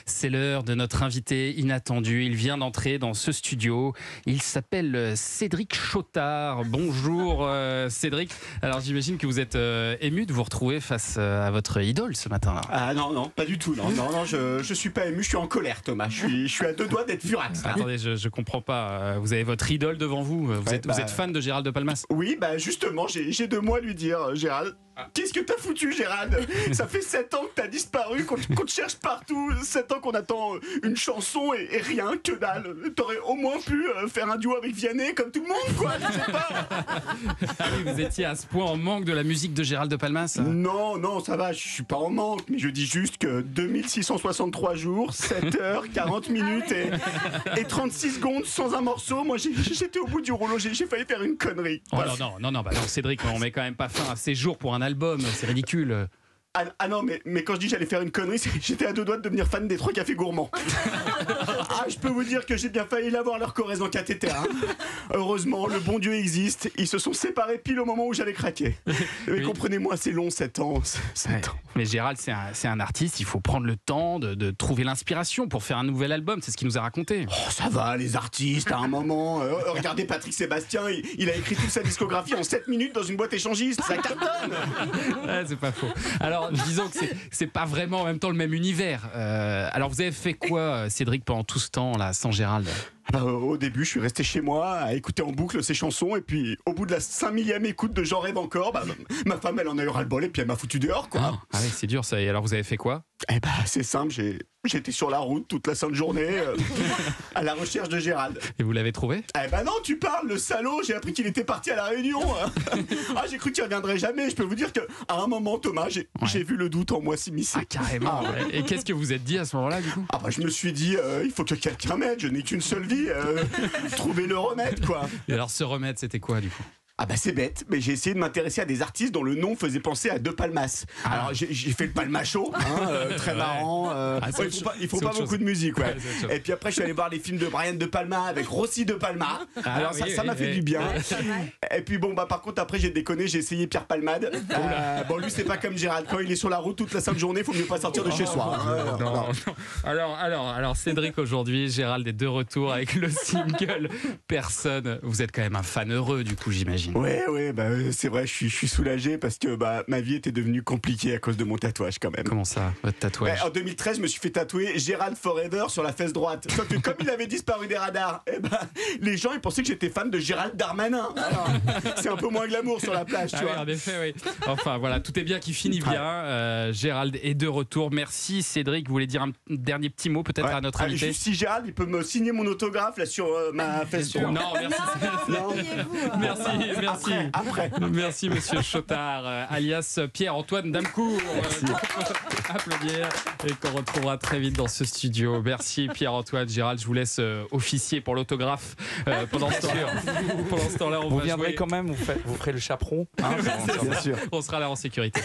C'est l'heure de notre invité inattendu. Il vient d'entrer dans ce studio. Il s'appelle Cédric Chotard. Bonjour Cédric. Alors j'imagine que vous êtes ému de vous retrouver face à votre idole ce matin-là. Ah non, pas du tout. Non, je suis pas ému, je suis en colère, Thomas. Je suis à deux doigts d'être furax. Attendez, je comprends pas. Vous avez votre idole devant vous. Vous êtes fan de Gérald de Palmas? Oui, justement, j'ai 2 mots à lui dire, Gérald. Qu'est-ce que t'as foutu, Gérald? Ça fait 7 ans que t'as disparu, qu'on te cherche partout. 7 ans qu'on attend une chanson et rien, que dalle. T'aurais au moins pu faire un duo avec Vianney comme tout le monde, quoi. Je sais pas. Ah oui, vous étiez à ce point en manque de la musique de Gérald de Palmas? Non, ça va, je suis pas en manque. Mais je dis juste que 2663 jours, 7 heures, 40 minutes et 36 secondes sans un morceau. Moi, j'étais au bout du rouleau, j'ai failli faire une connerie. Oh non, Cédric, on met quand même pas fin à ces jours pour un album, c'est ridicule. Ah non, mais quand je dis j'allais faire une connerie, j'étais à 2 doigts de devenir fan des 3 cafés gourmands. Ah, je peux vous dire que j'ai bien failli l'avoir leur corrèze en cathéter. Hein. Heureusement, le bon Dieu existe. Ils se sont séparés pile au moment où j'allais craquer. Mais oui. Comprenez-moi, c'est long, 7 ans. 7 ans. Mais Gérald, c'est un artiste, il faut prendre le temps de trouver l'inspiration pour faire un nouvel album, c'est ce qu'il nous a raconté. Oh, ça va, les artistes, à un moment. Regardez Patrick Sébastien, il a écrit toute sa discographie en 7 minutes dans une boîte échangiste. Ça cartonne. Ouais, c'est pas faux. Alors, disons que c'est pas vraiment en même temps le même univers. Alors, vous avez fait quoi, Cédric, pendant tout ce temps là, sans Gérald? Au début, je suis resté chez moi à écouter en boucle ses chansons, et puis au bout de la 5000e écoute de J'en rêve encore, ma femme elle en a eu ras-le-bol et puis elle m'a foutu dehors, quoi. Ah oui, c'est dur ça. Et alors vous avez fait quoi? C'est simple, j'étais sur la route toute la sainte journée à la recherche de Gérald. Et vous l'avez trouvé? Non, tu parles, le salaud, j'ai appris qu'il était parti à La Réunion. J'ai cru qu'il reviendrait jamais. Je peux vous dire qu'à un moment, Thomas, j'ai vu le doute en moi s'immiscer. Ah carrément. Ouais. Et qu'est-ce que vous êtes dit à ce moment-là du coup? Je me suis dit, il faut que quelqu'un m'aide, je n'ai qu'une seule vie, trouver le remède, quoi. Et alors ce remède, c'était quoi du coup? C'est bête, mais j'ai essayé de m'intéresser à des artistes dont le nom faisait penser à De Palmas. Alors j'ai fait le Palma Show, très marrant. Il faut pas beaucoup de musique, ouais. Et puis après je suis allé voir les films de Brian De Palma avec Rossi De Palma. Alors ça m'a fait du bien. Et puis par contre après j'ai déconné, j'ai essayé Pierre Palmade. Lui c'est pas comme Gérald, quand il est sur la route toute la sainte journée, faut mieux pas sortir de chez soi. Non. Alors Cédric, aujourd'hui Gérald est de retour avec le single Personne. Vous êtes quand même un fan heureux du coup, j'imagine. Ouais, c'est vrai, je suis soulagé parce que ma vie était devenue compliquée à cause de mon tatouage quand même. Comment ça, votre tatouage? En 2013, je me suis fait tatouer Gérald Forever sur la fesse droite. Sauf que comme il avait disparu des radars, les gens ils pensaient que j'étais fan de Gérald Darmanin. Alors, c'est un peu moins glamour sur la plage, tu vois. Oui, en effet, oui. Enfin voilà, tout est bien qui finit bien. Gérald est de retour. Merci Cédric. Vous voulez dire un dernier petit mot peut-être à notre invité? Juste si Gérald il peut me signer mon autographe là sur ma fesse droite. Non, merci. Merci. Après. Merci monsieur Chotard, alias Pierre-Antoine Damcourt. Applaudir et qu'on retrouvera très vite dans ce studio. Merci Pierre-Antoine. Gérald, je vous laisse officier pour l'autographe pendant ce temps-là. Vous viendrez quand même, vous ferez le chaperon. Bien sûr. On sera là en sécurité.